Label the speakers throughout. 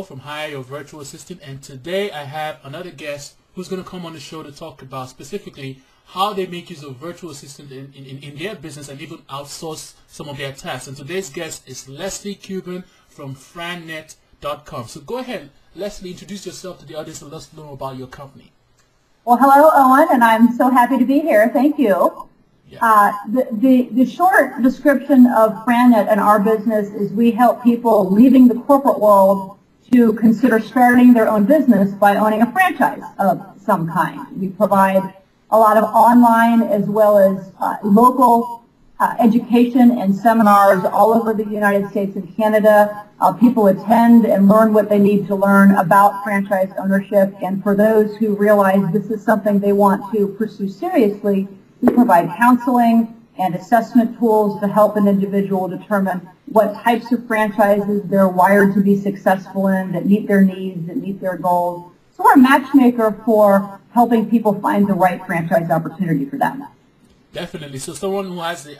Speaker 1: from Hire Your Virtual Assistant, and today I have another guest who's going to come on the show to talk about specifically how they make use of virtual assistant in their business and even outsource some of their tasks. And today's guest is Leslie Cuban from frannet.com. So go ahead, Leslie, introduce yourself to the audience and let us know about your company.
Speaker 2: Well, hello, Owen, and I'm so happy to be here. Thank you.
Speaker 1: Yeah.
Speaker 2: The short description of Frannet and our business is we help people leaving the corporate world to consider starting their own business by owning a franchise of some kind. We provide a lot of online as well as local education and seminars all over the United States and Canada. People attend and learn what they need to learn about franchise ownership, and for those who realize this is something they want to pursue seriously, we provide counseling and assessment tools to help an individual determine what types of franchises they're wired to be successful in, that meet their needs, that meet their goals. So we're a matchmaker for helping people find the right franchise opportunity for them.
Speaker 1: Definitely. So someone who has the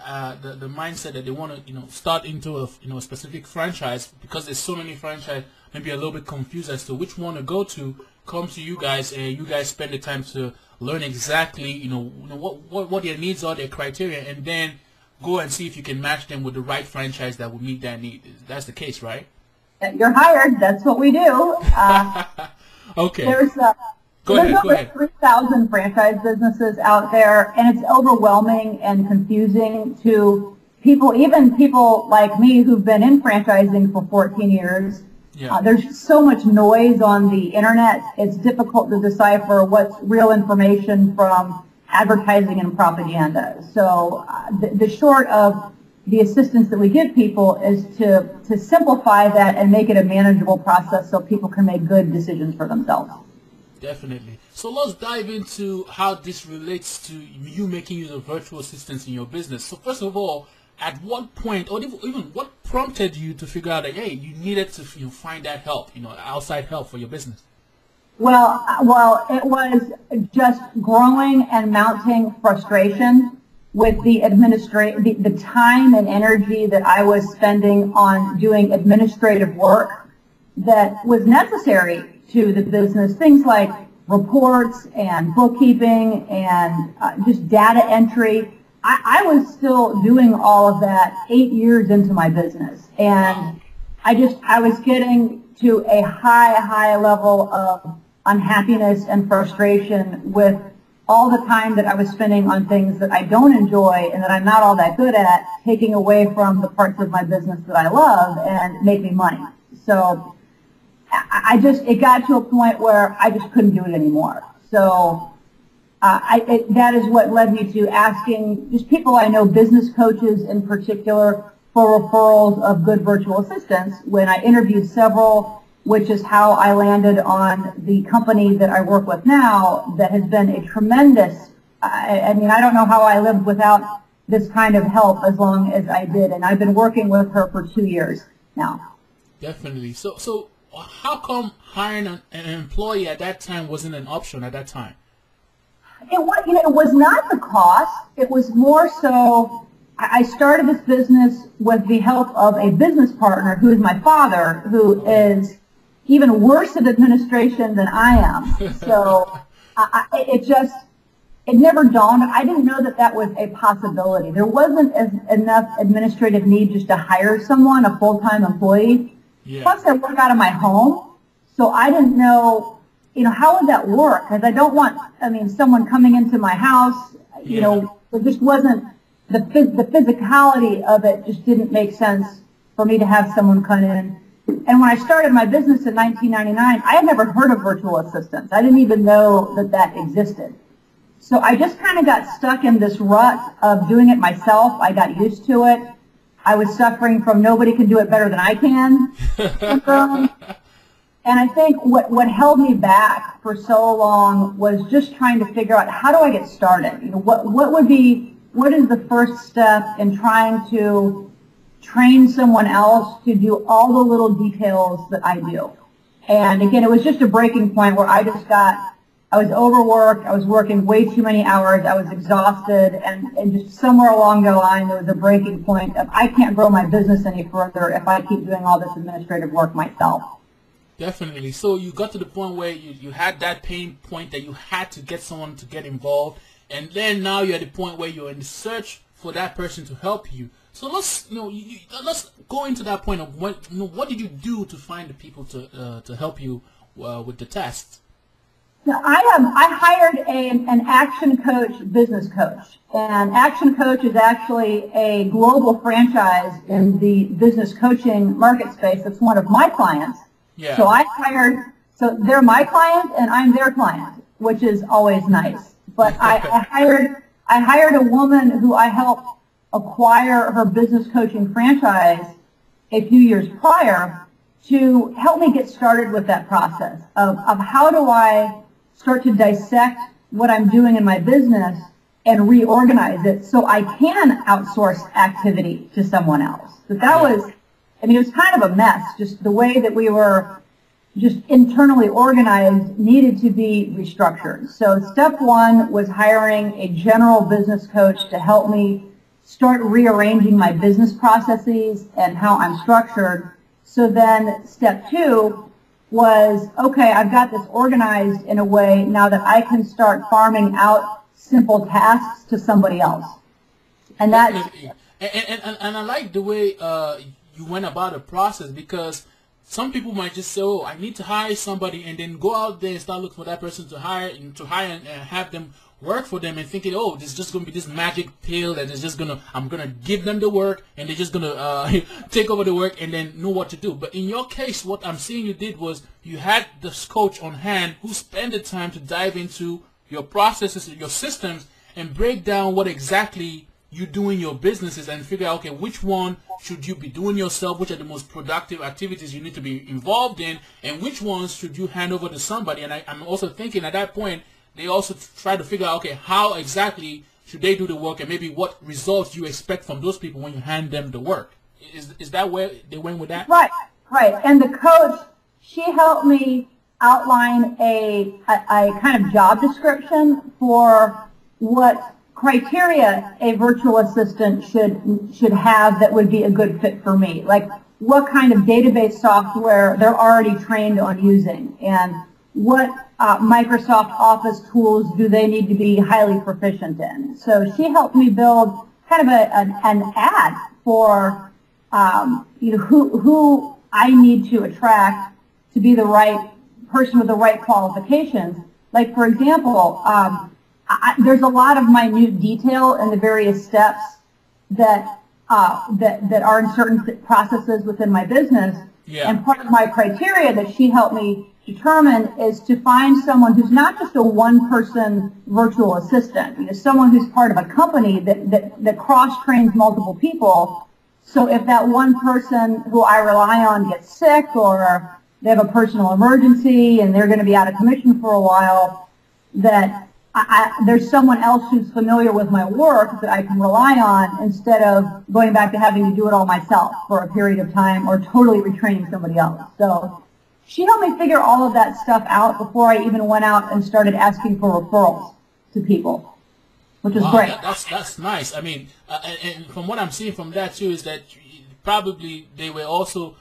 Speaker 1: mindset that they want to start into a specific franchise, because there's so many franchise, maybe a little bit confused as to which one to go to, come to you guys, and you guys spend the time to learn exactly what their needs are, their criteria, and then go and see if you can match them with the right franchise that will meet that need. That's the case, right?
Speaker 2: You're hired. That's what we do.
Speaker 1: Okay.
Speaker 2: There's over 3,000 franchise businesses out there, and it's overwhelming and confusing to people, even people like me who've been in franchising for 14 years.
Speaker 1: Yeah.
Speaker 2: There's just so much noise on the internet. It's difficult to decipher what's real information from advertising and propaganda. So the short of the assistance that we give people is to simplify that and make it a manageable process so people can make good decisions for themselves.
Speaker 1: Definitely. So let's dive into how this relates to you making use of virtual assistants in your business. So first of all, at what point, or even what prompted you to figure out that, hey, you needed to find that help, outside help for your business?
Speaker 2: Well, it was just growing and mounting frustration with the time and energy that I was spending on doing administrative work that was necessary to the business. Things like reports and bookkeeping and just data entry. I was still doing all of that 8 years into my business, and I was getting to a high level of unhappiness and frustration with all the time that I was spending on things that I don't enjoy and that I'm not all that good at, taking away from the parts of my business that I love and make me money. So it got to a point where I just couldn't do it anymore. So that is what led me to asking just people I know, business coaches in particular, for referrals of good virtual assistants. When I interviewed several, which is how I landed on the company that I work with now, that has been a tremendous, I don't know how I lived without this kind of help as long as I did, and I've been working with her for 2 years now.
Speaker 1: Definitely. So how come hiring an employee at that time wasn't an option at that time?
Speaker 2: It was not the cost. It was more so, I started this business with the help of a business partner who is my father, who is even worse at administration than I am. So it never dawned. I didn't know that was a possibility. There wasn't enough administrative need just to hire someone, a full-time employee.
Speaker 1: Yeah.
Speaker 2: Plus, I work out of my home, so I didn't know, how would that work? Because I don't want, someone coming into my house, it just wasn't, the physicality of it just didn't make sense for me to have someone come in. And when I started my business in 1999, I had never heard of virtual assistants. I didn't even know that existed. So I just kind of got stuck in this rut of doing it myself. I got used to it. I was suffering from nobody can do it better than I can. And I think what held me back for so long was just trying to figure out, how do I get started? What is the first step in trying to train someone else to do all the little details that I do? And again, it was just a breaking point where I was overworked, I was working way too many hours, I was exhausted, and just somewhere along the line there was a breaking point of, I can't grow my business any further if I keep doing all this administrative work myself.
Speaker 1: Definitely. So you got to the point where you had that pain point that you had to get someone to get involved, and then now you're at the point where you're in search for that person to help you. So let's let's go into that point of what did you do to find the people to help you with the test?
Speaker 2: Now, I hired an action coach, business coach, and Action Coach is actually a global franchise in the business coaching market space. That's one of my clients.
Speaker 1: Yeah.
Speaker 2: So they're my client and I'm their client, which is always nice. But I hired a woman who I helped acquire her business coaching franchise a few years prior to help me get started with that process of how do I start to dissect what I'm doing in my business and reorganize it so I can outsource activity to someone else. But that was, I mean, it was kind of a mess. Just the way that we were just internally organized needed to be restructured. So step one was hiring a general business coach to help me start rearranging my business processes and how I'm structured. So then step two was, okay, I've got this organized in a way now that I can start farming out simple tasks to somebody else. And that,
Speaker 1: and I like the way you went about the process, because some people might just say, oh, I need to hire somebody, and then go out there and start looking for that person to hire and have them work for them, and thinking, oh, there's just going to be this magic pill that is just I'm going to give them the work, and they're just going to take over the work and then know what to do. But in your case, what I'm seeing you did was you had this coach on hand who spent the time to dive into your processes, your systems, and break down what exactly you do in your businesses and figure out, okay, which one should you be doing yourself, which are the most productive activities you need to be involved in, and which ones should you hand over to somebody. And I'm also thinking at that point, they also try to figure out, okay, how exactly should they do the work, and maybe what results you expect from those people when you hand them the work. Is that where they went with that?
Speaker 2: Right. And the coach, she helped me outline a kind of job description for what criteria a virtual assistant should have that would be a good fit for me. Like what kind of database software they're already trained on using, and what Microsoft Office tools do they need to be highly proficient in. So she helped me build kind of an ad for who I need to attract to be the right person with the right qualifications. Like, for example, there's a lot of minute detail in the various steps that are in certain processes within my business.
Speaker 1: Yeah.
Speaker 2: And part of my criteria that she helped me determine is to find someone who's not just a one-person virtual assistant, someone who's part of a company that cross-trains multiple people. So if that one person who I rely on gets sick, or they have a personal emergency and they're going to be out of commission for a while, that there's someone else who's familiar with my work that I can rely on, instead of going back to having to do it all myself for a period of time or totally retraining somebody else. So she helped me figure all of that stuff out before I even went out and started asking for referrals to people, which is great.
Speaker 1: That's nice. I mean, and from what I'm seeing from that too is that probably they were also,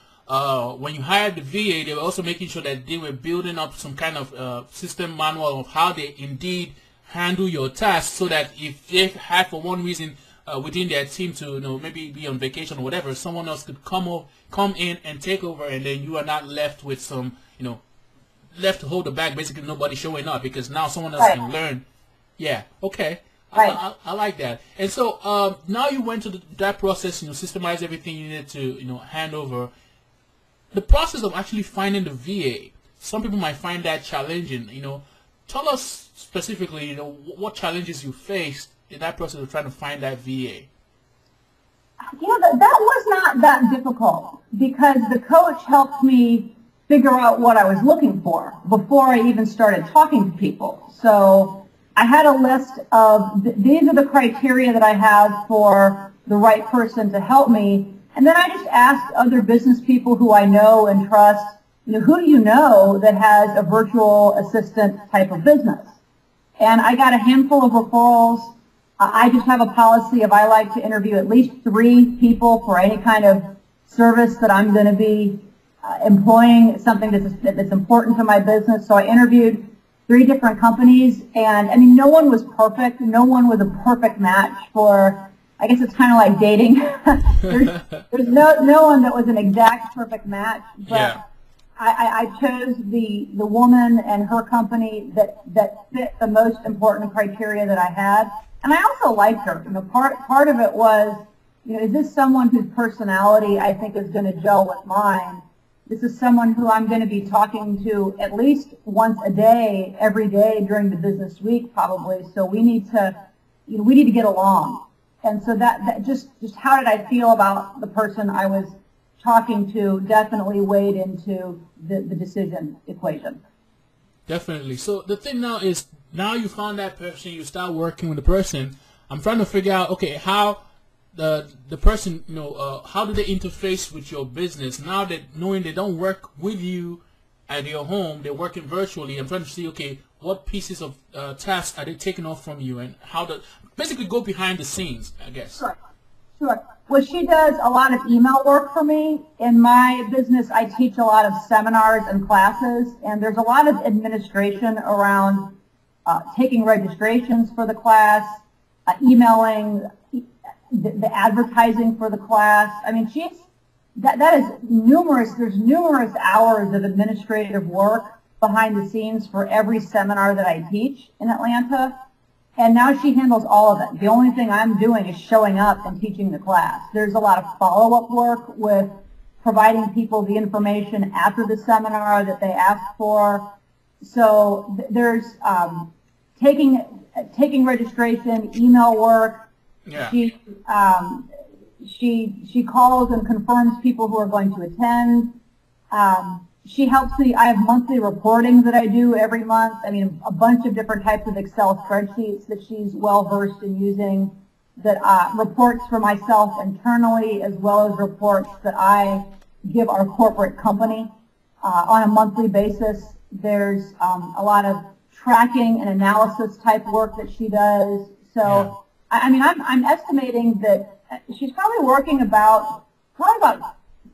Speaker 1: when you hired the VA, they were also making sure that they were building up some kind of system manual of how they indeed handle your tasks, so that if they had for one reason within their team to maybe be on vacation or whatever, someone else could come in and take over, and then you are not left with some left to hold the bag, basically nobody showing up, because now someone else can learn. Yeah, okay.
Speaker 2: Right.
Speaker 1: I like that. And so now you went to that process, systemize everything you needed to hand over. The process of actually finding the VA, some people might find that challenging. Tell us specifically, what challenges you faced in that process of trying to find that VA.
Speaker 2: That was not that difficult, because the coach helped me figure out what I was looking for before I even started talking to people. So I had a list of, these are the criteria that I have for the right person to help me. And then I just asked other business people who I know and trust, who do you know that has a virtual assistant type of business? And I got a handful of referrals. I just have a policy of, I like to interview at least 3 people for any kind of service that I'm going to be employing something that's important to my business. So I interviewed 3 different companies, and I mean, no one was perfect. No one was a perfect match for, I guess it's kind of like dating. there's no one that was an exact perfect match, but
Speaker 1: Yeah.
Speaker 2: I chose the woman and her company that fit the most important criteria that I had. And I also liked her. You know, part of it was, you know, is this someone whose personality I think is going to gel with mine? This is someone who I'm going to be talking to at least once a day, every day during the business week, probably. So we need to, you know, we need to get along. And so that just how did I feel about the person I was talking to definitely weighed into the decision equation.
Speaker 1: Definitely. So the thing now is, now you found that person, you start working with the person. I'm trying to figure out, okay, how the person, you know, how do they interface with your business now that knowing they don't work with you at your home, they're working virtually. I'm trying to see, okay, what pieces of tasks are they taking off from you, and how to basically go behind the scenes, I guess.
Speaker 2: Sure. Well, she does a lot of email work for me. In my business, I teach a lot of seminars and classes, and there's a lot of administration around taking registrations for the class, emailing, the advertising for the class. I mean, that is numerous. There's numerous hours of administrative work behind the scenes for every seminar that I teach in Atlanta. And now she handles all of it. The only thing I'm doing is showing up and teaching the class. There's a lot of follow-up work with providing people the information after the seminar that they asked for. So there's taking registration, email work.
Speaker 1: Yeah.
Speaker 2: She calls and confirms people who are going to attend. She helps me. I have monthly reporting that I do every month. I mean, a bunch of different types of Excel spreadsheets that she's well versed in using, that reports for myself internally, as well as reports that I give our corporate company on a monthly basis. There's a lot of tracking and analysis type work that she does. So, yeah. I mean, I'm estimating that she's probably working about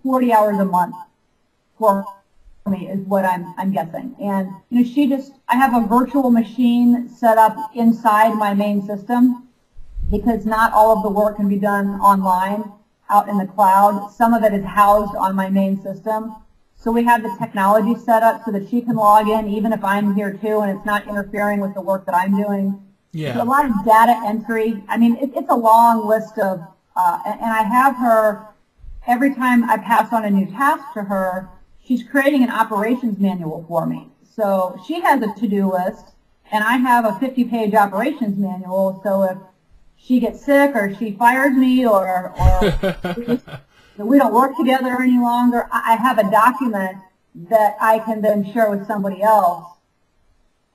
Speaker 2: 40 hours a month for me, is what I'm guessing. And you know, I have a virtual machine set up inside my main system, because not all of the work can be done online out in the cloud. Some of it is housed on my main system. So we have the technology set up so that she can log in even if I'm here too, and it's not interfering with the work that I'm doing.
Speaker 1: Yeah.
Speaker 2: There's a lot of data entry. I mean, it's a long list of, and I have her, every time I pass on a new task to her, she's creating an operations manual for me. So she has a to-do list, and I have a 50-page operations manual. So if she gets sick, or she fires me, or we don't work together any longer, I have a document that I can then share with somebody else.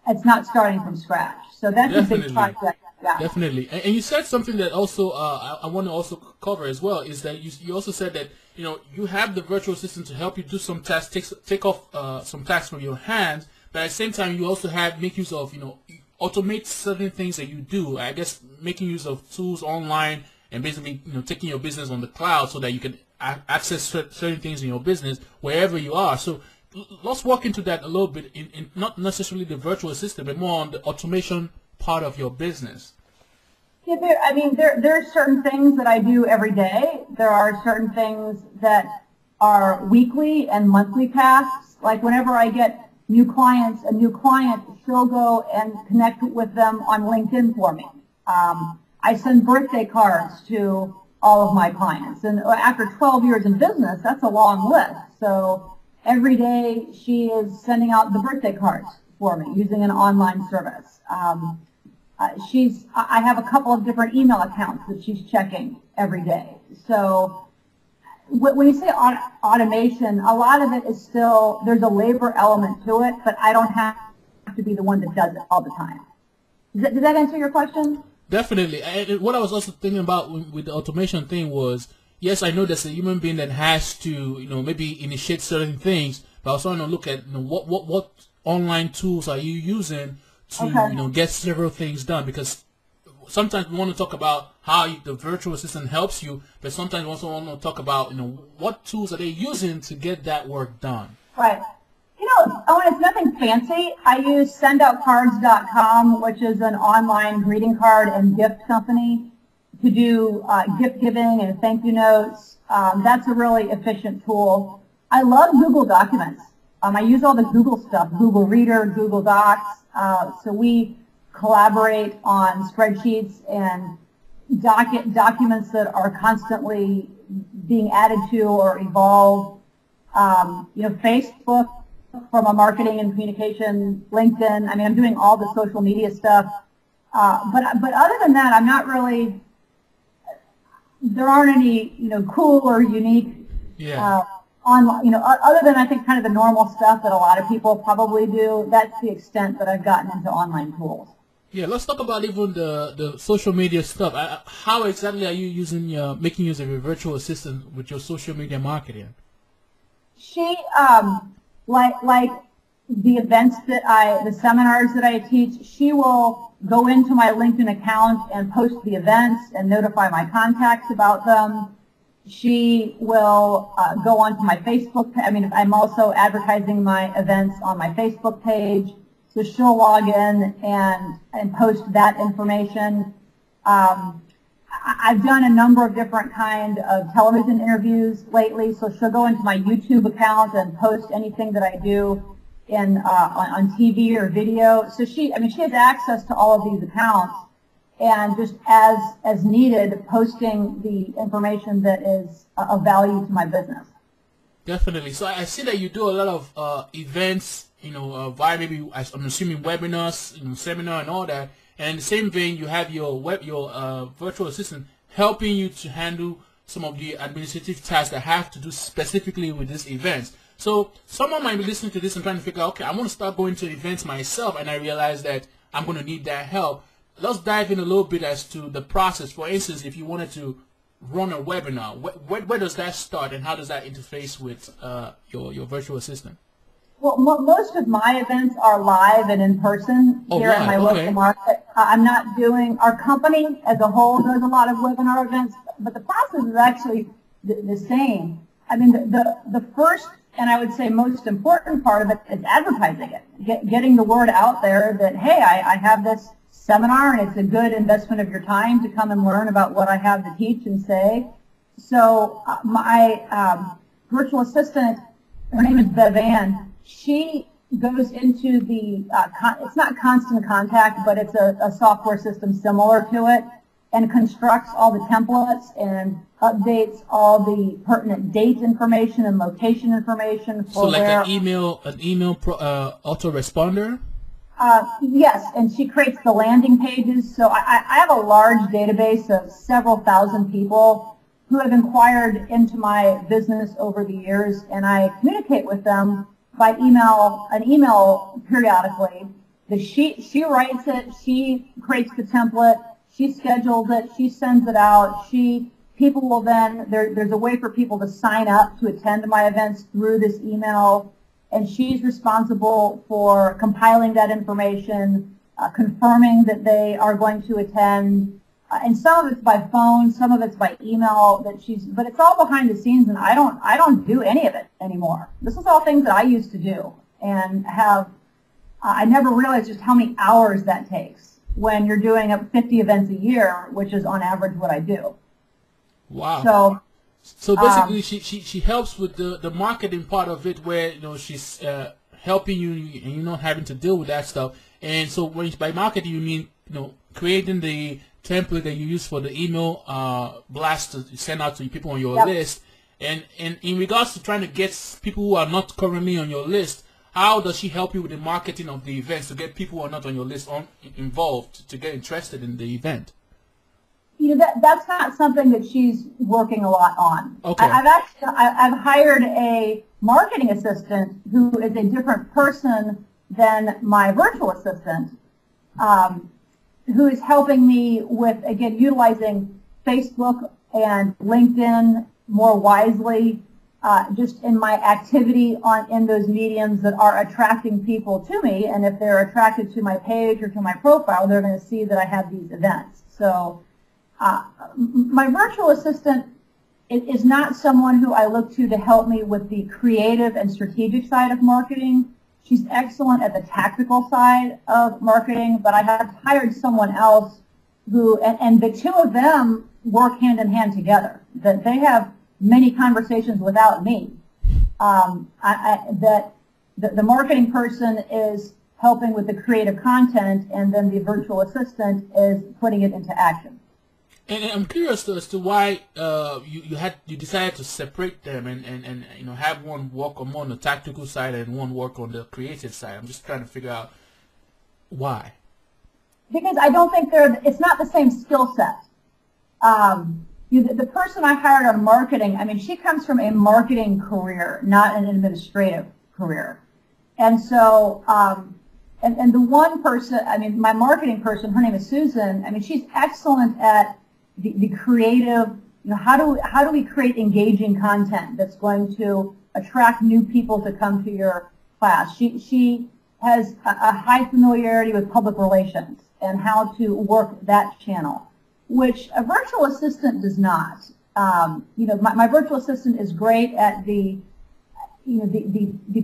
Speaker 2: It's not starting from scratch. So that's
Speaker 1: Definitely.
Speaker 2: a big project. Yeah.
Speaker 1: Definitely. And you said something that also I want to also cover as well, is that you also said that, you know, you have the virtual assistant to help you do some tasks, take off some tasks from your hands, but at the same time you also make use of, you know, automate certain things that you do. I guess making use of tools online, and basically, you know, taking your business on the cloud so that you can access certain things in your business wherever you are. So let's walk into that a little bit, in not necessarily the virtual assistant, but more on the automation part of your business.
Speaker 2: Yeah, there are certain things that I do every day. There are certain things that are weekly and monthly tasks. Like whenever I get new clients, a new client, she'll go and connect with them on LinkedIn for me. I send birthday cards to all of my clients. And after 12 years in business, that's a long list. So every day she is sending out the birthday cards for me using an online service. I have a couple of different email accounts that she's checking every day. So when you say automation, a lot of it is still, there's a labor element to it, but I don't have to be the one that does it all the time. Does that answer your question?
Speaker 1: Definitely. And what I was also thinking about with the automation thing was, yes, I know there's a human being that has to, you know, maybe initiate certain things, but I was trying to look at, you know, what online tools are you using to, you know, get several things done, because sometimes we want to talk about how the virtual assistant helps you, but sometimes we also want to talk about, what tools are they using to get that work done.
Speaker 2: Right. Owen, it's nothing fancy. I use sendoutcards.com, which is an online greeting card and gift company, to do gift giving and thank you notes. That's a really efficient tool. I love Google Documents. I use all the Google stuff, Google Reader, Google Docs. So we collaborate on spreadsheets and documents that are constantly being added to or evolved. Facebook from a marketing and communication, LinkedIn. I mean, I'm doing all the social media stuff. But other than that, I'm not really. There aren't any cool or unique.
Speaker 1: Yeah.
Speaker 2: Other than I think kind of the normal stuff that a lot of people probably do. That's the extent that I've gotten into online tools.
Speaker 1: Yeah, let's talk about even the social media stuff. How exactly are you making use of your virtual assistant with your social media marketing?
Speaker 2: She, like the events the seminars that I teach, she will go into my LinkedIn account and post the events and notify my contacts about them. She will go onto my Facebook. I'm also advertising my events on my Facebook page. So she'll log in and post that information. I've done a number of different kind of television interviews lately, so she'll go into my YouTube account and post anything that I do on TV or video. So she has access to all of these accounts, and just as needed, posting the information that is of value to my business.
Speaker 1: Definitely. So I see that you do a lot of events, via maybe, I'm assuming, webinars, seminar and all that. And in the same vein, you have your virtual assistant helping you to handle some of the administrative tasks that have to do specifically with these events. So someone might be listening to this and trying to figure out, okay, I want to start going to events myself, and I realize that I'm going to need that help. Let's dive in a little bit as to the process. For instance, if you wanted to run a webinar, where does that start, and how does that interface with your virtual assistant?
Speaker 2: Well, most of my events are live and in person here at my local market. I'm not doing, our company as a whole does a lot of webinar events, but the process is actually the same. I mean, the first and I would say most important part of it is advertising it, getting the word out there that, hey, I have this seminar and it's a good investment of your time to come and learn about what I have to teach and say. So my virtual assistant, her name is Bevan. She goes into the, it's not Constant Contact, but it's a software system similar to it, and constructs all the templates and updates all the pertinent date information and location information for
Speaker 1: so like an email autoresponder?
Speaker 2: Yes, and she creates the landing pages. So I have a large database of several thousand people who have inquired into my business over the years, and I communicate with them by email periodically. She writes it, she creates the template, she schedules it, she sends it out. People will then, there's a way for people to sign up to attend my events through this email, and she's responsible for compiling that information, confirming that they are going to attend, and some of it's by phone, some of it's by email. But it's all behind the scenes, and I don't do any of it anymore. This is all things that I used to do, and I never realized just how many hours that takes when you're doing up 50 events a year, which is on average what I do.
Speaker 1: Wow. So basically, she helps with the marketing part of it, where she's helping you, and you're not having to deal with that stuff. And so by marketing, you mean creating the template that you use for the email blast to send out to people on your list. And in regards to trying to get people who are not currently on your list, how does she help you with the marketing of the events to get people who are not on your list involved, to get interested in the event?
Speaker 2: That's not something that she's working a lot on.
Speaker 1: Okay.
Speaker 2: I've hired a marketing assistant who is a different person than my virtual assistant, who is helping me with, again, utilizing Facebook and LinkedIn more wisely, just in my activity in those mediums that are attracting people to me. And if they're attracted to my page or to my profile, they're going to see that I have these events. So my virtual assistant is not someone who I look to help me with the creative and strategic side of marketing. She's excellent at the tactical side of marketing, but I have hired someone else who, and the two of them work hand in hand together. That they have many conversations without me. That the marketing person is helping with the creative content, and then the virtual assistant is putting it into action.
Speaker 1: And I'm curious as to why you decided to separate them and have one work more on the tactical side and one work on the creative side. I'm just trying to figure out why.
Speaker 2: Because I don't think it's not the same skill set. The person I hired on marketing, I mean, she comes from a marketing career, not an administrative career. And so, and the one person, I mean, my marketing person, her name is Susan. I mean, she's excellent at the creative, how do we create engaging content that's going to attract new people to come to your class? She has a high familiarity with public relations and how to work that channel, which a virtual assistant does not. My virtual assistant is great at the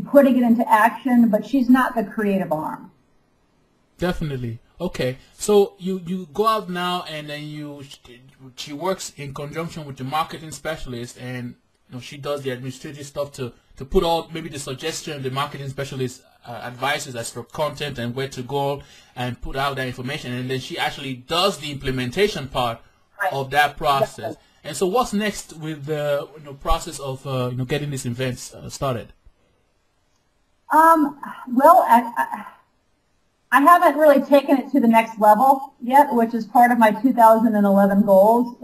Speaker 2: putting it into action, but she's not the creative arm.
Speaker 1: Definitely. Okay, so you go out now, and then she works in conjunction with the marketing specialist, and she does the administrative stuff to put all maybe the suggestion the marketing specialist advises as for content and where to go and put out that information, and then she actually does the implementation part of that process. Exactly. And so, what's next with the process of getting these events started?
Speaker 2: Well, I haven't really taken it to the next level yet, which is part of my 2011 goals,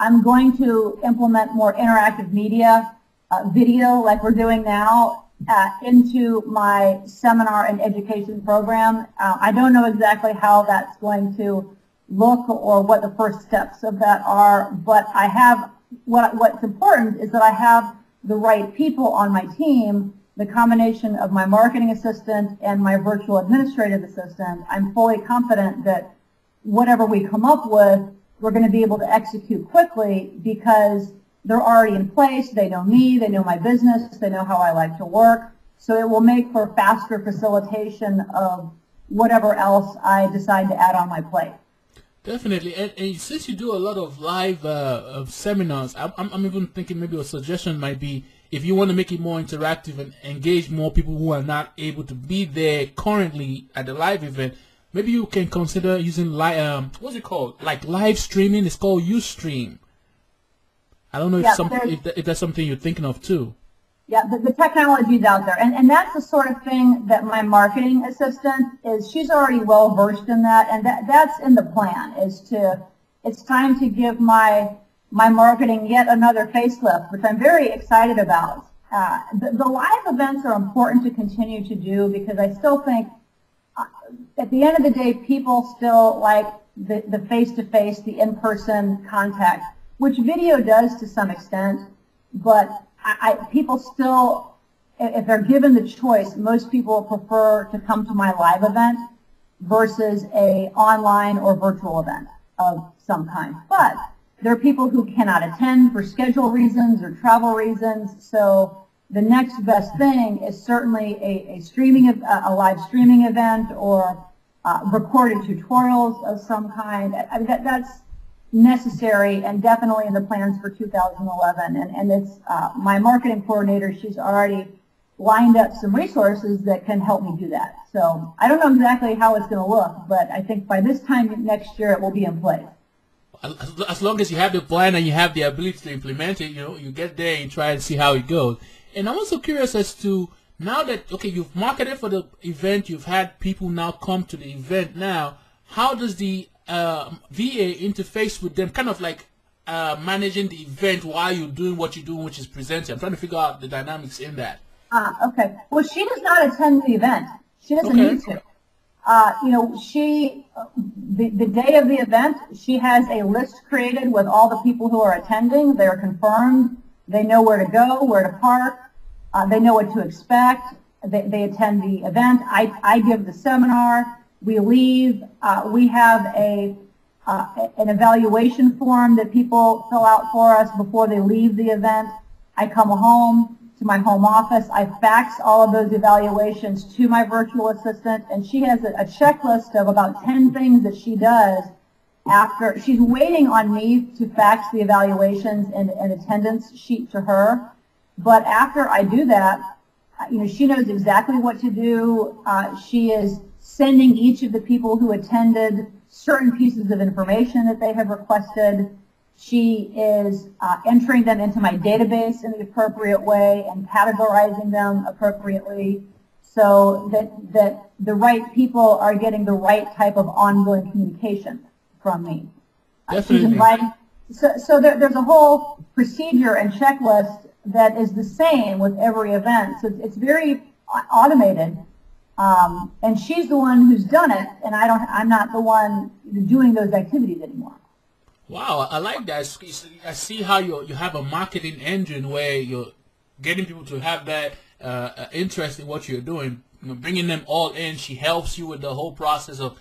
Speaker 2: I'm going to implement more interactive media, video like we're doing now, into my seminar and education program. I don't know exactly how that's going to look or what the first steps of that are, but I have, what's important is that I have the right people on my team. The combination of my marketing assistant and my virtual administrative assistant, I'm fully confident that whatever we come up with, we're going to be able to execute quickly because they're already in place. They know me, they know my business, they know how I like to work. So it will make for faster facilitation of whatever else I decide to add on my plate.
Speaker 1: Definitely, and since you do a lot of live seminars, I'm even thinking maybe a suggestion might be, if you want to make it more interactive and engage more people who are not able to be there currently at the live event, maybe you can consider using what's it called? Like live streaming. It's called Ustream. I don't know if that's something you're thinking of too.
Speaker 2: Yeah, the technology is out there, and that's the sort of thing that my marketing assistant she's already well versed in that, and that's in the plan. It's time to give my marketing yet another facelift, which I'm very excited about. The live events are important to continue to do because I still think at the end of the day, people still like the face-to-face, the in-person contact, which video does to some extent, but people still, if they're given the choice, most people prefer to come to my live event versus a online or virtual event of some kind. But there are people who cannot attend for schedule reasons or travel reasons, so the next best thing is certainly a live streaming event or recorded tutorials of some kind. I mean, that's necessary and definitely in the plans for 2011. And it's my marketing coordinator, she's already lined up some resources that can help me do that. So I don't know exactly how it's going to look, but I think by this time next year it will be in place.
Speaker 1: As long as you have the plan and you have the ability to implement it, you get there and try and see how it goes. And I'm also curious as to, now that, okay, you've marketed for the event, you've had people now come to the event now, how does the VA interface with them, kind of like managing the event while you're doing what you're doing, which is presenting? I'm trying to figure out the dynamics in that.
Speaker 2: Okay. Well, she does not attend the event. She doesn't need to. The day of the event, she has a list created with all the people who are attending. They're confirmed. They know where to go, where to park. They know what to expect. They attend the event. I give the seminar. We leave. We have a an evaluation form that people fill out for us before they leave the event. I come home to my home office. I fax all of those evaluations to my virtual assistant, and she has a checklist of about 10 things that she does after. She's waiting on me to fax the evaluations and an attendance sheet to her. But after I do that, she knows exactly what to do. She is sending each of the people who attended certain pieces of information that they have requested. She is entering them into my database in the appropriate way and categorizing them appropriately so that the right people are getting the right type of ongoing communication from me.
Speaker 1: Definitely.
Speaker 2: So there's a whole procedure and checklist that is the same with every event. So it's very automated. And she's the one who's done it, and I'm not the one doing those activities anymore.
Speaker 1: Wow, I like that. I see how you have a marketing engine where you're getting people to have that interest in what you're doing, bringing them all in. She helps you with the whole process of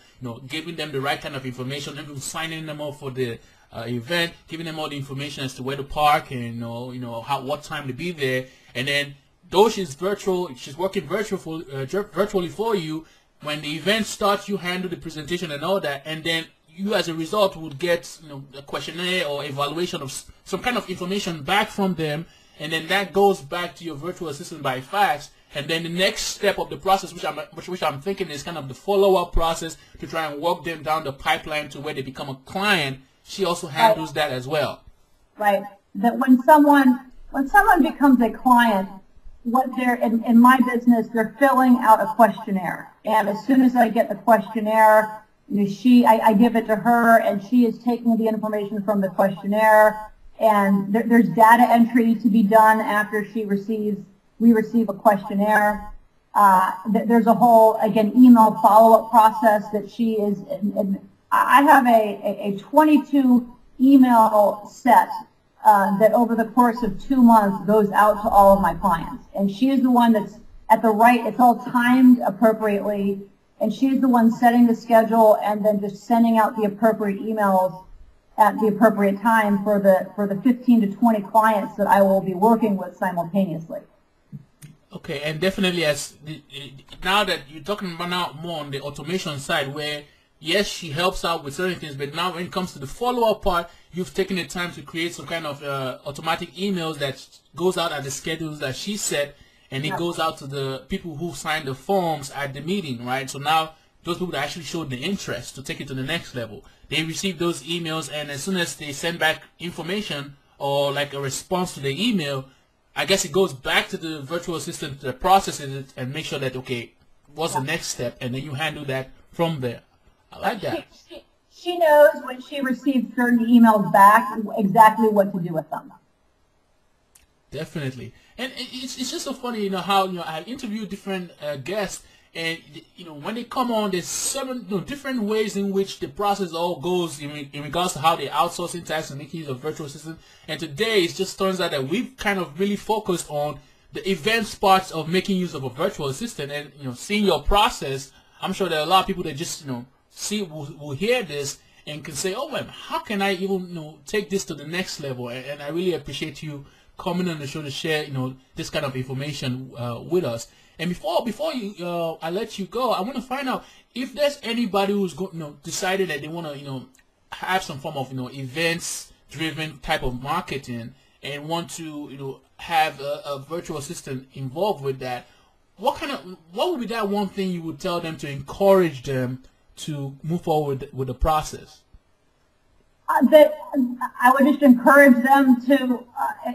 Speaker 1: giving them the right kind of information, even signing them up for the event, giving them all the information as to where to park and what time to be there, and then though she's working virtually for you. When the event starts, you handle the presentation and all that, and then you as a result would get a questionnaire or evaluation of some kind of information back from them, and then that goes back to your virtual assistant by fax. And then the next step of the process, which I'm thinking is kind of the follow-up process to try and walk them down the pipeline to where they become a client. She also handles that as well.
Speaker 2: Right. That when someone becomes a client, what they're in my business, they're filling out a questionnaire, and as soon as I get the questionnaire, I give it to her, and she is taking the information from the questionnaire, and there's data entry to be done after we receive a questionnaire. There's a whole, again, email follow-up process that she is. I have a 22 email set that over the course of 2 months goes out to all of my clients. And she is the one that's at the right, it's all timed appropriately, and she's the one setting the schedule and then just sending out the appropriate emails at the appropriate time for the 15 to 20 clients that I will be working with simultaneously.
Speaker 1: Okay, and definitely now that you're talking about now more on the automation side, where yes, she helps out with certain things, but now when it comes to the follow-up part, you've taken the time to create some kind of automatic emails that goes out at the schedules that she set, and it goes out to the people who signed the forms at the meeting, right? So now those people that actually showed the interest to take it to the next level, they receive those emails, and as soon as they send back information or like a response to the email, I guess it goes back to the virtual assistant that processes it and make sure that, okay, what's the next step, and then you handle that from there. I like that.
Speaker 2: She knows when she receives certain emails back exactly what to do with them.
Speaker 1: Definitely. And it's just so funny, how I interview different guests, and when they come on, there's seven different ways in which the process all goes in regards to how they outsourcing tasks and making use of virtual assistant. And today it just turns out that we've kind of really focused on the events parts of making use of a virtual assistant, and seeing your process. I'm sure there are a lot of people that just will hear this and can say, oh, well, how can I even take this to the next level? And I really appreciate you coming on the show to share this kind of information with us. And before I let you go, I want to find out if there's anybody who's decided that they want to have some form of events driven type of marketing and want to have a virtual assistant involved with that. What would be that one thing you would tell them to encourage them to move forward with the process?
Speaker 2: That I would just encourage them to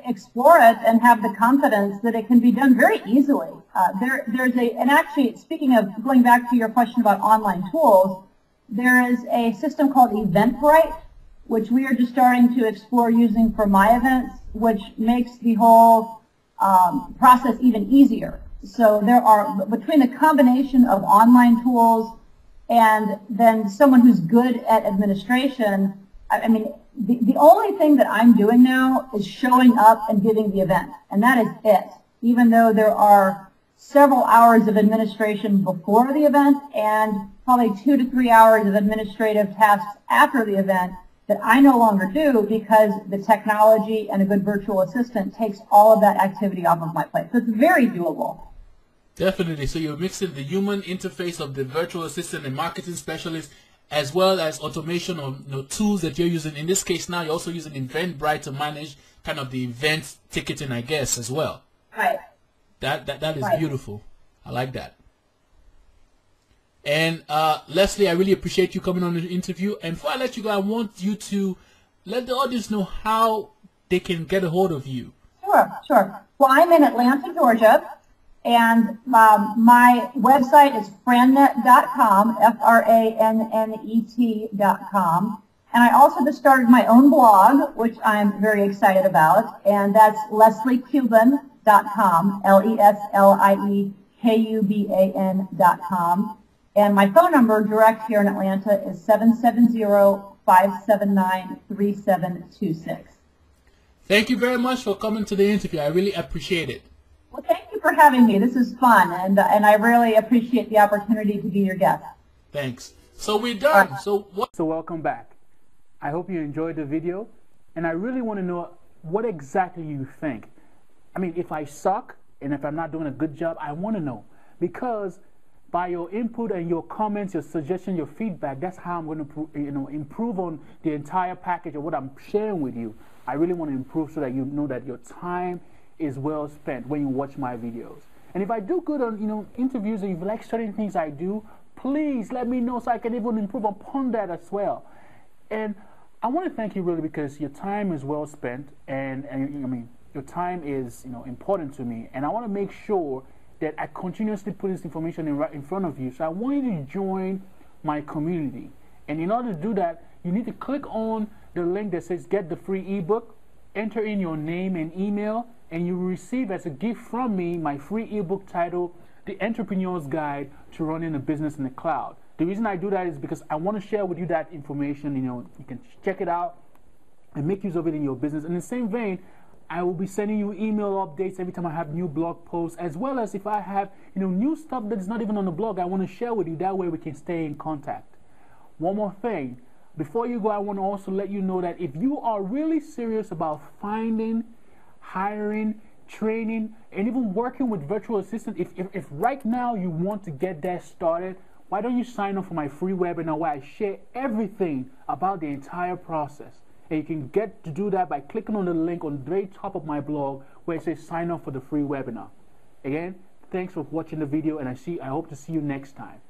Speaker 2: explore it and have the confidence that it can be done very easily. And actually, speaking of going back to your question about online tools, there is a system called Eventbrite, which we are just starting to explore using for my events, which makes the whole process even easier. So there are, between the combination of online tools and then someone who's good at administration, I mean, the only thing that I'm doing now is showing up and giving the event, and that is it. Even though there are several hours of administration before the event and probably 2 to 3 hours of administrative tasks after the event that I no longer do because the technology and a good virtual assistant takes all of that activity off of my plate. So it's very doable.
Speaker 1: Definitely. So you're mixing the human interface of the virtual assistant and marketing specialist, as well as automation of tools that you're using. In this case now, you're also using Eventbrite to manage kind of the event ticketing, I guess, as well.
Speaker 2: Right.
Speaker 1: That is
Speaker 2: Right.
Speaker 1: beautiful. I like that. And Leslie, I really appreciate you coming on the interview. And before I let you go, I want you to let the audience know how they can get a hold of you.
Speaker 2: Sure. Well, I'm in Atlanta, Georgia. And my website is frannet.com, FRANNET.com. And I also just started my own blog, which I'm very excited about, and that's lesliecuban.com, LESLIEKUBAN.com. And my phone number direct here in Atlanta is 770-579-3726.
Speaker 1: Thank you very much for coming to the interview. I really appreciate it.
Speaker 2: Well, thank you for having me. This is fun, and I really appreciate the opportunity to be your guest.
Speaker 1: Thanks. So we're done. So
Speaker 3: welcome back. I hope you enjoyed the video, and I really want to know what exactly you think. I mean, if I suck and if I'm not doing a good job, I want to know, because by your input and your comments, your suggestions, your feedback, that's how I'm going to improve on the entire package of what I'm sharing with you. I really want to improve so that you know that your time is well spent when you watch my videos. And if I do good on interviews and you like certain things I do, please let me know so I can even improve upon that as well. And I want to thank you really, because your time is well spent, and I mean your time is important to me, and I want to make sure that I continuously put this information in front of you. So I want you to join my community, and in order to do that, you need to click on the link that says get the free ebook, enter in your name and email, and you will receive as a gift from me my free ebook titled The Entrepreneur's Guide to Running a Business in the Cloud. The reason I do that is because I want to share with you that information. You can check it out and make use of it in your business. In the same vein, I will be sending you email updates every time I have new blog posts, as well as if I have new stuff that is not even on the blog, I want to share with you. That way we can stay in contact. One more thing. Before you go, I want to also let you know that if you are really serious about finding, hiring, training, and even working with virtual assistant, if right now you want to get that started, why don't you sign up for my free webinar where I share everything about the entire process. And you can get to do that by clicking on the link on the very top of my blog where it says sign up for the free webinar. Again, thanks for watching the video, and I hope to see you next time.